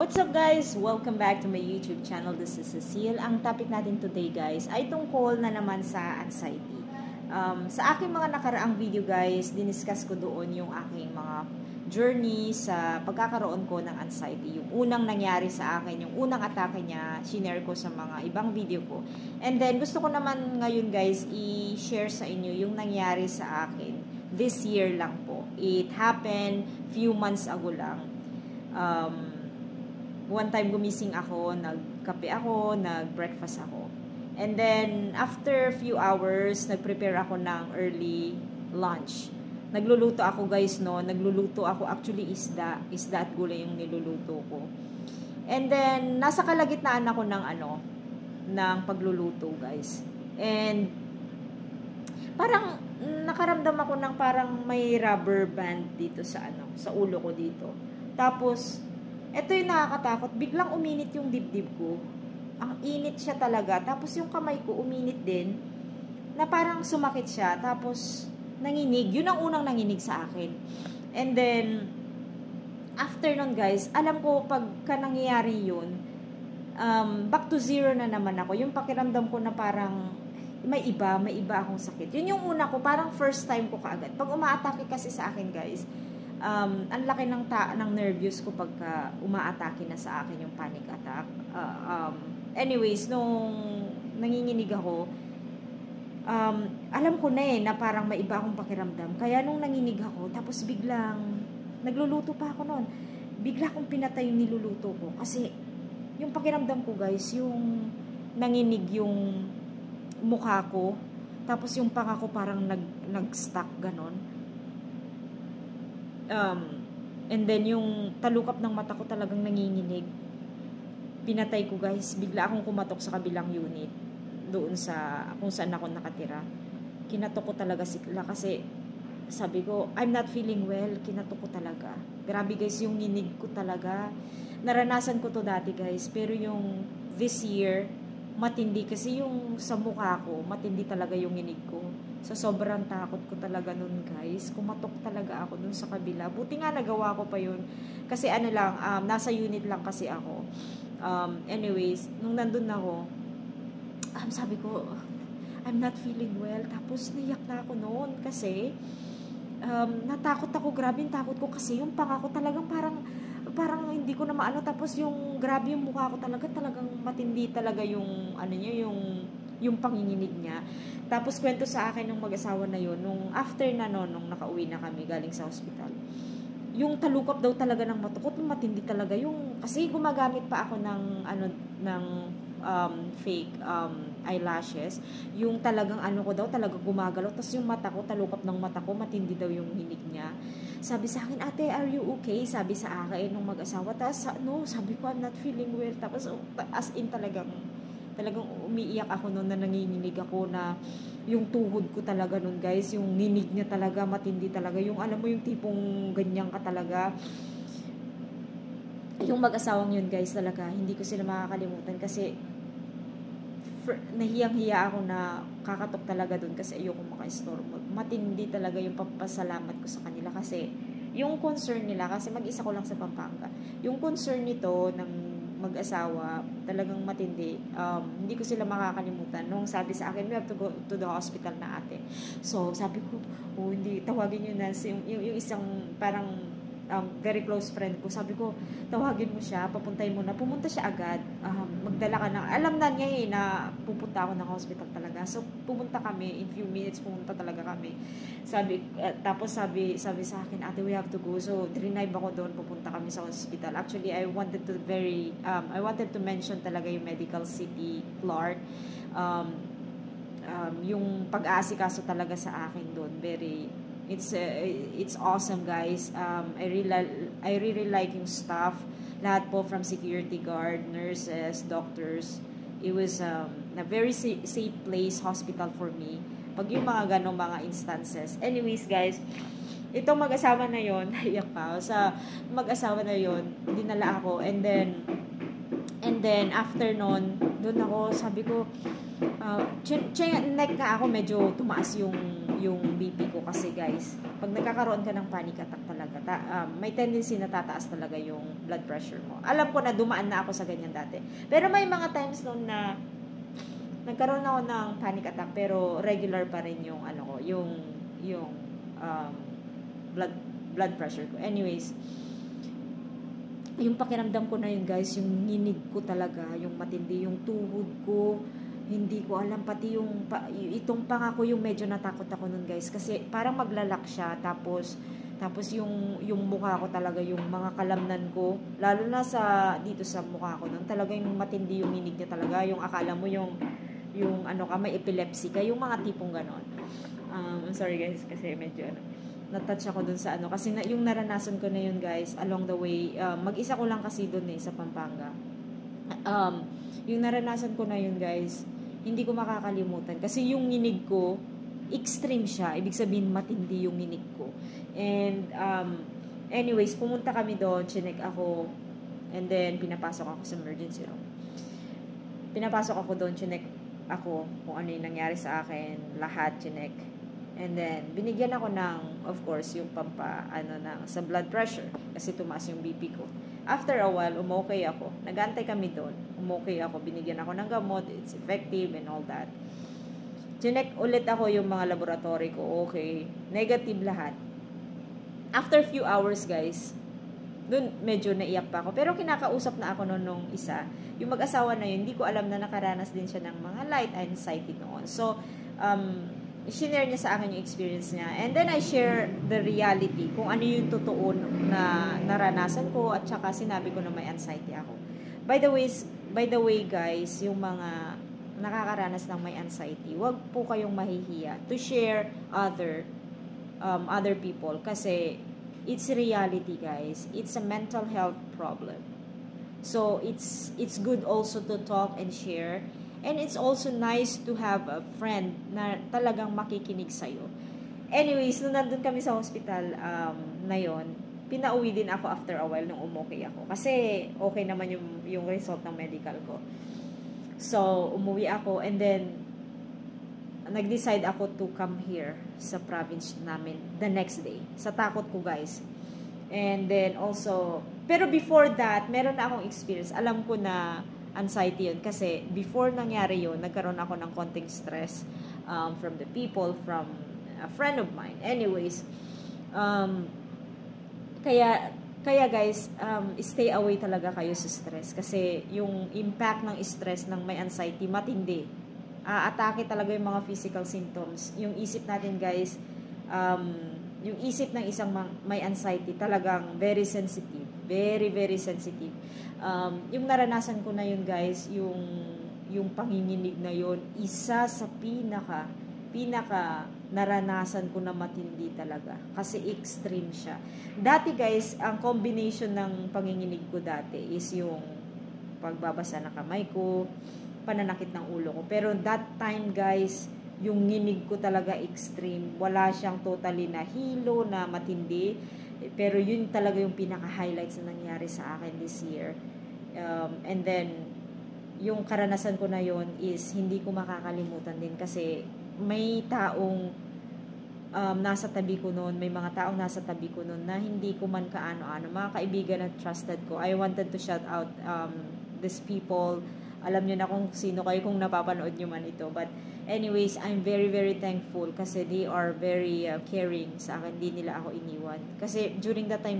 What's up guys? Welcome back to my YouTube channel. This is Cecile. Ang topic natin today guys ay tungkol na naman sa anxiety. Sa aking mga nakaraang video guys, diniscuss ko doon yung aking mga journey sa pagkakaroon ko ng anxiety. Yung unang nangyari sa akin, yung unang atake niya, shinare ko sa mga ibang video ko. And then gusto ko naman ngayon guys i-share sa inyo yung nangyari sa akin this year lang po. It happened few months ago lang. One time gumising ako, nagkape ako, nag-breakfast ako. And then, after few hours, nag-prepare ako ng early lunch. Nagluluto ako guys, no? Nagluluto ako, actually isda at gulay yung niluluto ko. And then, nasa kalagitnaan ako ng pagluluto guys. And, parang, nakaramdam ako ng parang may rubber band dito sa ulo ko dito. Tapos, ito yung nakakatakot. Biglang uminit yung dibdib ko. Ang init siya talaga. Tapos yung kamay ko uminit din. Na parang sumakit siya. Tapos nanginig. Yun ang unang nanginig sa akin. And then, after nun guys, alam ko pagka nangyayari yun, back to zero na naman ako. Yung pakiramdam ko na parang may iba akong sakit. Yun yung una ko. Parang first time ko kaagad. Pag umaatake kasi sa akin guys, ang laki ng nervous ko pagka umaatake na sa akin yung panic attack. Anyways, nung nanginginig ako, alam ko na parang may iba akong pakiramdam. Kaya nung nanginig ako, tapos biglang, nagluluto pa ako noon, bigla akong pinatay yung niluluto ko. Kasi, yung pakiramdam ko guys, yung nanginig yung mukha ko, tapos yung panga ko parang nag-stuck ganon. And then yung talukap ng mata ko talagang nanginginig. Pinatay ko guys. Bigla akong kumatok sa kabilang unit. Doon sa kung saan ako nakatira. Kinatok ko talaga sila kasi sabi ko, I'm not feeling well. Kinatok ko talaga. Grabe guys, yung nginig ko talaga. Naranasan ko to dati guys. Pero yung this year, matindi kasi yung sa mukha ko, matindi talaga yung nginig ko. So, sobrang takot ko talaga nun, guys. Kumatok talaga ako dun sa kabila. Buti nga nagawa ko pa yun. Kasi nasa unit lang kasi ako. Anyways, nung nandun ako, sabi ko, I'm not feeling well. Tapos, niyak na ako noon kasi, natakot ako. Grabe yung takot ko kasi yung panga ko talagang parang hindi ko na maano. Tapos, yung grabe yung mukha ko talagang matindi talaga yung, yung panginginig niya. Tapos kwento sa akin ng mag-asawa na yun, nung after nung nakauwi na kami galing sa hospital, yung talukap daw talaga ng mata ko, matindi talaga yung, kasi gumagamit pa ako ng fake eyelashes, yung talagang ko daw, talagang gumagalaw, tapos yung mata ko, talukap ng mata ko, matindi daw yung hinig niya. Sabi sa akin, ate, are you okay? Sabi sa akin nung mag-asawa, tapos no, sabi ko, I'm not feeling well, tapos as in talagang umiiyak ako noon na nanginginig ako na yung tuhod ko talaga noon guys, yung nginig niya talaga matindi talaga, yung alam mo yung tipong ganyan ka talaga. Yung mag-asawang yun guys talaga, hindi ko sila makakalimutan kasi nahiyang-hiya ako na kakatok talaga doon kasi ayoko maka-istorbo. Matindi talaga yung papasalamat ko sa kanila kasi yung concern nila, kasi mag-isa ko lang sa Pampanga, yung concern nito ng mag-asawa, talagang matindi. Hindi ko sila makakalimutan. Nung sabi sa akin, we have to go to the hospital na ate. So, sabi ko, hindi, tawagin nyo na. Yung isang parang very close friend ko, sabi ko, tawagin mo siya, papuntay mo na. Pumunta siya agad. Magdala ka na. Alam na niya na pupunta ako ng hospital talaga. So, pumunta kami. In few minutes, pumunta talaga kami. Tapos sabi sa akin, ate, we have to go. So, drive ako doon, pupunta kami sa hospital. Actually, I wanted to mention talaga yung Medical City Clark. Yung pag-aasikaso talaga sa akin doon, it's awesome guys. I really like yung staff, lahat po from security guard, nurses, doctors. It was a very safe place, hospital for me pag yung mga ganong mga instances. Anyways guys, itong mag-asawa na yon, naiyak pa ako sa mag-asawa na yon, dinala ako, and then after nun, doon ako, sabi ko, neck na ako, medyo tumaas yung yung BP ko kasi guys, pag nagkakaroon ka ng panic attack talaga, may tendency na tataas talaga yung blood pressure mo. Alam ko na dumaan na ako sa ganyan dati. Pero may mga times noon na nagkaroon ako ng panic attack pero regular pa rin yung ano ko, yung um, blood pressure ko. Anyways, yung pakiramdam ko na yun guys, yung nginig ko talaga, yung matindi, yung tuhod ko, hindi ko alam, pati itong panga ko yung medyo natakot ako nun guys, kasi parang maglalak siya, tapos yung mukha ko talaga, yung mga kalamnan ko, lalo na dito sa mukha ko nun, talaga yung matindi yung nginig niya talaga, yung akala mo yung ano ka, may epilepsy ka, yung mga tipong ganon. Sorry guys, kasi medyo na-touch ako dun sa ano, kasi yung naranasan ko na yun guys, along the way, mag-isa ko lang kasi dun sa Pampanga. Yung naranasan ko na yun guys, hindi ko makakalimutan, kasi yung nginig ko, extreme siya, ibig sabihin matindi yung nginig ko. And, anyways, pumunta kami doon, chinek ako, and then pinapasok ako sa emergency room. Pinapasok ako doon, chinek ako kung ano yung nangyari sa akin, lahat chinek. And then, binigyan ako ng, of course, yung sa blood pressure, kasi tumaas yung BP ko. After a while, umokay ako. Nag-antay kami doon. Umokay ako, binigyan ako ng gamot, it's effective and all that. Chinek ulit ako yung mga laboratory ko, okay. Negative lahat. After few hours, guys, doon medyo naiyak pa ako. Pero kinakausap na ako nung isa. Yung mag-asawa na yun, hindi ko alam na nakaranas din siya ng mga light anxiety noon. So, share niya sa akin yung experience niya. And then I share the reality, kung ano yung totoo na naranasan ko, at saka sinabi ko na may anxiety ako. By the way guys, yung mga nakakaranas ng may anxiety, wag po kayong mahihiya to share other people, kasi it's reality guys. It's a mental health problem. So it's good also to talk and share. And it's also nice to have a friend na talagang makikinig sa'yo. Anyways, nung nandun kami sa hospital na yon, pinauwi din ako after a while nung umokay ako. Kasi okay naman yung result ng medical ko. So, umuwi ako, and then nag-decide ako to come here sa province namin the next day. Sa takot ko guys. And then also, pero before that, meron na akong experience. Alam ko na anxiety yun, kasi before nangyari yun, nagkaroon ako ng konting stress from the people, from a friend of mine. Anyways, kaya guys, stay away talaga kayo sa stress, kasi yung impact ng stress ng may anxiety matindi. Atake talaga yung mga physical symptoms. Yung isip natin guys, yung isip ng isang may anxiety talagang very sensitive, very very sensitive. Yung naranasan ko na yun guys, yung panginginig na yun, isa sa pinaka naranasan ko na matindi talaga, kasi extreme siya. Dati guys, ang combination ng panginginig ko dati is yung pagbabasa ng kamay ko, pananakit ng ulo ko. Pero that time guys, yung nginig ko talaga extreme. Wala siyang totally na hilo na matindi. Pero yun talaga yung pinaka-highlights na nangyari sa akin this year. And then, yung karanasan ko na yun is hindi ko makakalimutan din, kasi may taong nasa tabi ko noon, may mga taong nasa tabi ko noon na hindi ko man kaano-ano, mga kaibigan at trusted ko. I wanted to shout out these people. Alam nyo na kung sino kayo, kung napapanood nyo man ito. But anyways, I'm very very thankful, kasi they are very caring sa akin. Hindi nila ako iniwan. Kasi during that time